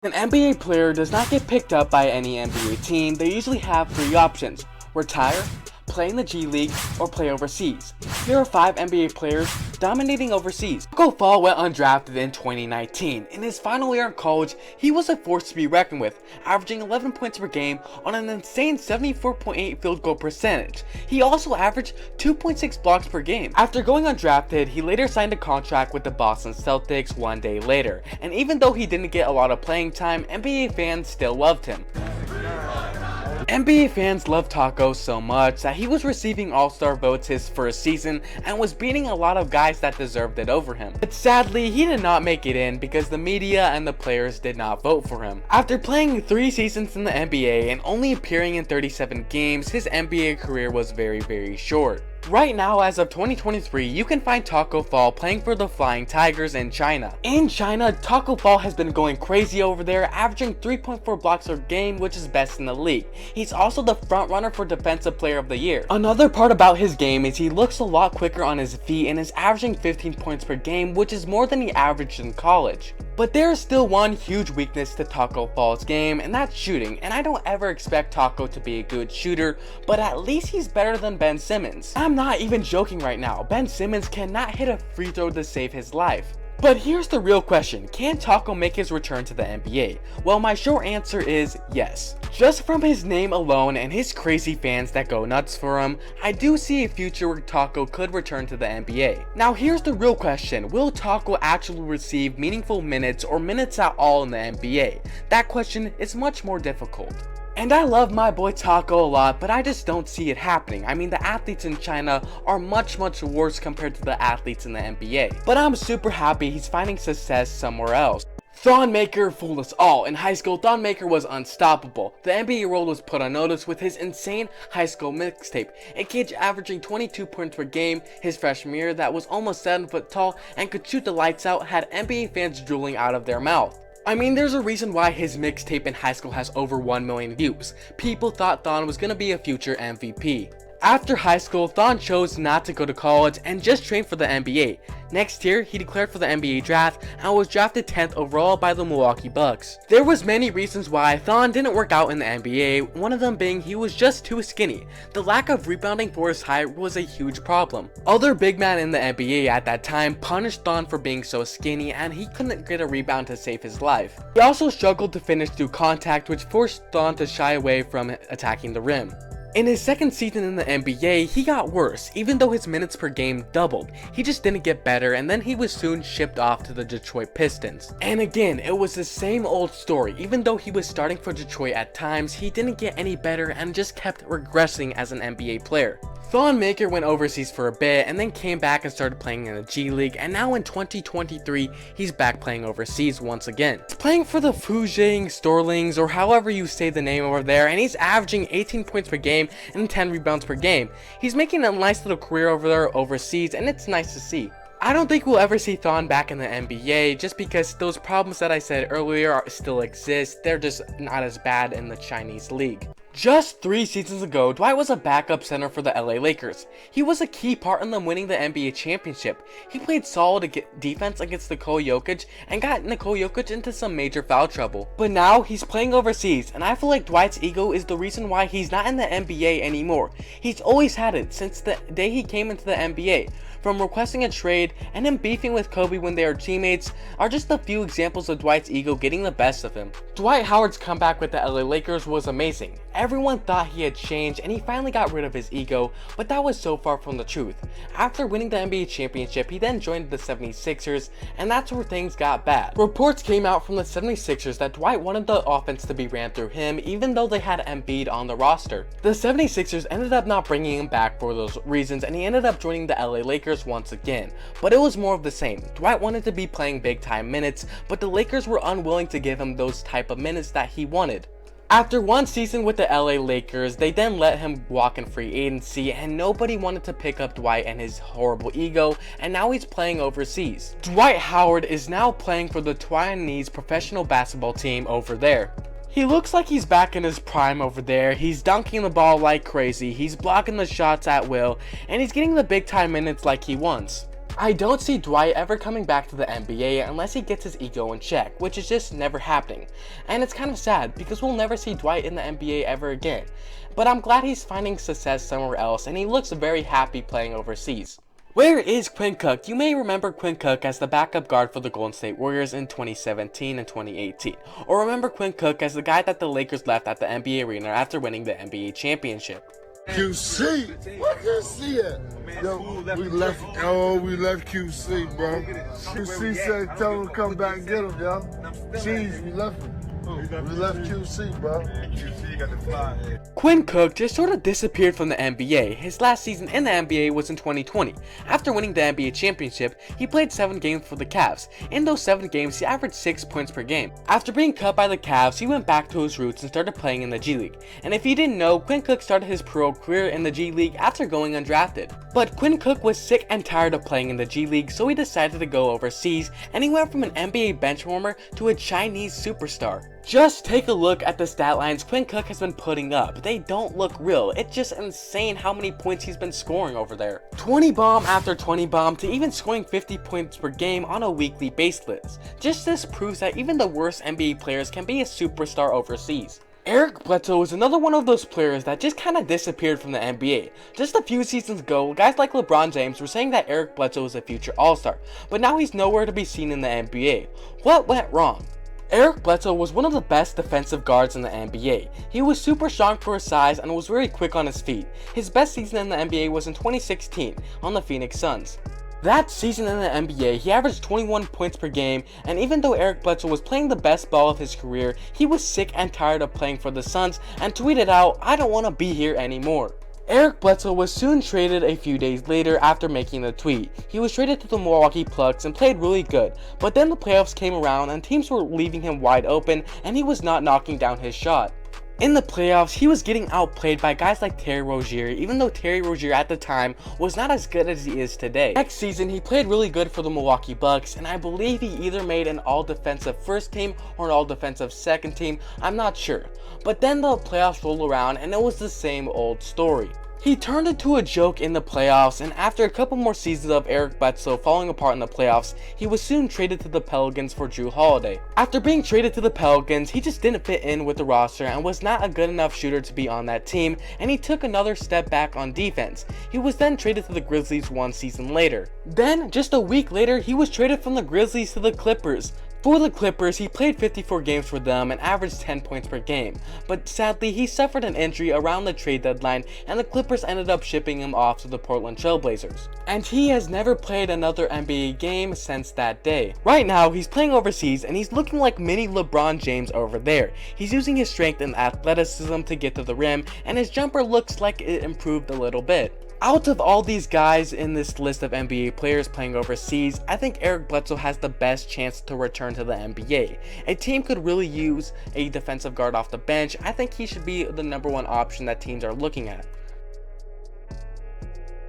An NBA player does not get picked up by any NBA team. They usually have three options: retire, play in the G League, or play overseas. Here are 5 NBA players dominating overseas. Tacko Fall went undrafted in 2019. In his final year in college, he was a force to be reckoned with, averaging 11 points per game on an insane 74.8 field goal percentage. He also averaged 2.6 blocks per game. After going undrafted, he later signed a contract with the Boston Celtics one day later, and even though he didn't get a lot of playing time, NBA fans still loved him. NBA fans loved Tacko so much that he was receiving All-Star votes his first season and was beating a lot of guys that deserved it over him. But sadly, he did not make it in because the media and the players did not vote for him. After playing 3 seasons in the NBA and only appearing in 37 games, his NBA career was very short. Right now, as of 2023, you can find Tacko Fall playing for the Flying Tigers in China. In China, Tacko Fall has been going crazy over there, averaging 3.4 blocks per game, which is best in the league. He's also the front runner for Defensive Player of the Year. Another part about his game is he looks a lot quicker on his feet and is averaging 15 points per game, which is more than he averaged in college. But there is still one huge weakness to Tacko Fall's game, and that's shooting, and I don't ever expect Tacko to be a good shooter, but at least he's better than Ben Simmons. I'm not even joking right now. Ben Simmons cannot hit a free throw to save his life. But here's the real question: can Tacko make his return to the NBA? Well, my short answer is yes. Just from his name alone and his crazy fans that go nuts for him, I do see a future where Tacko could return to the NBA. Now here's the real question: will Tacko actually receive meaningful minutes or minutes at all in the NBA? That question is much more difficult. And I love my boy Tacko a lot, but I just don't see it happening. I mean, the athletes in China are much worse compared to the athletes in the NBA. But I'm super happy he's finding success somewhere else. Thon fooled us all. In high school, Thon was unstoppable. The NBA world was put on notice with his insane high school mixtape. A kid averaging 22 points per game his freshman year that was almost 7 foot tall and could shoot the lights out had NBA fans drooling out of their mouth. I mean, there's a reason why his mixtape in high school has over 1 million views. People thought Thon was gonna be a future MVP. After high school, Thon chose not to go to college and just trained for the NBA. Next year, he declared for the NBA draft and was drafted 10th overall by the Milwaukee Bucks. There was many reasons why Thon didn't work out in the NBA, one of them being he was just too skinny. The lack of rebounding for his height was a huge problem. Other big men in the NBA at that time punished Thon for being so skinny, and he couldn't get a rebound to save his life. He also struggled to finish through contact, which forced Thon to shy away from attacking the rim. In his second season in the NBA, he got worse. Even though his minutes per game doubled, he just didn't get better, and then he was soon shipped off to the Detroit Pistons. And again, it was the same old story. Even though he was starting for Detroit at times, he didn't get any better and just kept regressing as an NBA player. Thon went overseas for a bit and then came back and started playing in the G League, and now in 2023 he's back playing overseas once again. He's playing for the Fujian Storlings, or however you say the name over there, and he's averaging 18 points per game and 10 rebounds per game. He's making a nice little career over there overseas, and it's nice to see. I don't think we'll ever see Thon back in the NBA just because those problems that I said earlier still exist. They're just not as bad in the Chinese league. Just 3 seasons ago, Dwight was a backup center for the LA Lakers. He was a key part in them winning the NBA championship. He played solid defense against Nikola Jokic and got Nikola Jokic into some major foul trouble. But now he's playing overseas, and I feel like Dwight's ego is the reason why he's not in the NBA anymore. He's always had it since the day he came into the NBA. From requesting a trade and him beefing with Kobe when they are teammates are just a few examples of Dwight's ego getting the best of him. Dwight Howard's comeback with the LA Lakers was amazing. Everyone thought he had changed and he finally got rid of his ego, but that was so far from the truth. After winning the NBA championship, he then joined the 76ers, and that's where things got bad. Reports came out from the 76ers that Dwight wanted the offense to be ran through him even though they had Embiid on the roster. The 76ers ended up not bringing him back for those reasons, and he ended up joining the LA Lakers once again, but it was more of the same. Dwight wanted to be playing big time minutes, but the Lakers were unwilling to give him those type of minutes that he wanted. After 1 season with the LA Lakers, they then let him walk in free agency, and nobody wanted to pick up Dwight and his horrible ego, and now he's playing overseas. Dwight Howard is now playing for the Taiwanese professional basketball team over there. He looks like he's back in his prime over there. He's dunking the ball like crazy, he's blocking the shots at will, and he's getting the big time minutes like he wants. I don't see Dwight ever coming back to the NBA unless he gets his ego in check, which is just never happening. And it's kind of sad because we'll never see Dwight in the NBA ever again. But I'm glad he's finding success somewhere else, and he looks very happy playing overseas. Where is Quinn Cook? You may remember Quinn Cook as the backup guard for the Golden State Warriors in 2017 and 2018. Or remember Quinn Cook as the guy that the Lakers left at the NBA arena after winning the NBA championship. QC? Where QC at? Yo, we left QC, bro. QC said tell him to come back and get him, yo. Jeez, we left him. We left QC, bro. QC got the fly. Quinn Cook just sort of disappeared from the NBA. His last season in the NBA was in 2020. After winning the NBA championship, he played 7 games for the Cavs. In those 7 games, he averaged 6 points per game. After being cut by the Cavs, he went back to his roots and started playing in the G League. And if you didn't know, Quinn Cook started his pro career in the G League after going undrafted. But Quinn Cook was sick and tired of playing in the G League, so he decided to go overseas, and he went from an NBA bench warmer to a Chinese superstar. Just take a look at the stat lines Quinn Cook has been putting up. They don't look real. It's just insane how many points he's been scoring over there. 20 bomb after 20 bomb to even scoring 50 points per game on a weekly basis. Just this proves that even the worst NBA players can be a superstar overseas. Eric Bledsoe is another one of those players that just kind of disappeared from the NBA. Just a few seasons ago, guys like LeBron James were saying that Eric Bledsoe is a future All-Star, but now he's nowhere to be seen in the NBA. What went wrong? Eric Bledsoe was one of the best defensive guards in the NBA. He was super strong for his size and was very quick on his feet. His best season in the NBA was in 2016 on the Phoenix Suns. That season in the NBA, he averaged 21 points per game, and even though Eric Bledsoe was playing the best ball of his career, he was sick and tired of playing for the Suns and tweeted out, "I don't want to be here anymore." Eric Bledsoe was soon traded a few days later after making the tweet. He was traded to the Milwaukee Bucks and played really good, but then the playoffs came around and teams were leaving him wide open and he was not knocking down his shot. In the playoffs, he was getting outplayed by guys like Terry Rozier, even though Terry Rozier at the time was not as good as he is today. Next season, he played really good for the Milwaukee Bucks, and I believe he either made an all-defensive first team or an all-defensive second team, I'm not sure. But then the playoffs rolled around and it was the same old story. He turned into a joke in the playoffs, and after a couple more seasons of Eric Bledsoe falling apart in the playoffs, he was soon traded to the Pelicans for Jrue Holiday. After being traded to the Pelicans, he just didn't fit in with the roster and was not a good enough shooter to be on that team, and he took another step back on defense. He was then traded to the Grizzlies 1 season later. Then, just a week later, he was traded from the Grizzlies to the Clippers. For the Clippers, he played 54 games for them and averaged 10 points per game, but sadly he suffered an injury around the trade deadline and the Clippers ended up shipping him off to the Portland Trail Blazers. And he has never played another NBA game since that day. Right now, he's playing overseas and he's looking like mini LeBron James over there. He's using his strength and athleticism to get to the rim, and his jumper looks like it improved a little bit. Out of all these guys in this list of NBA players playing overseas, I think Eric Bledsoe has the best chance to return to the NBA. A team could really use a defensive guard off the bench. I think he should be the #1 option that teams are looking at.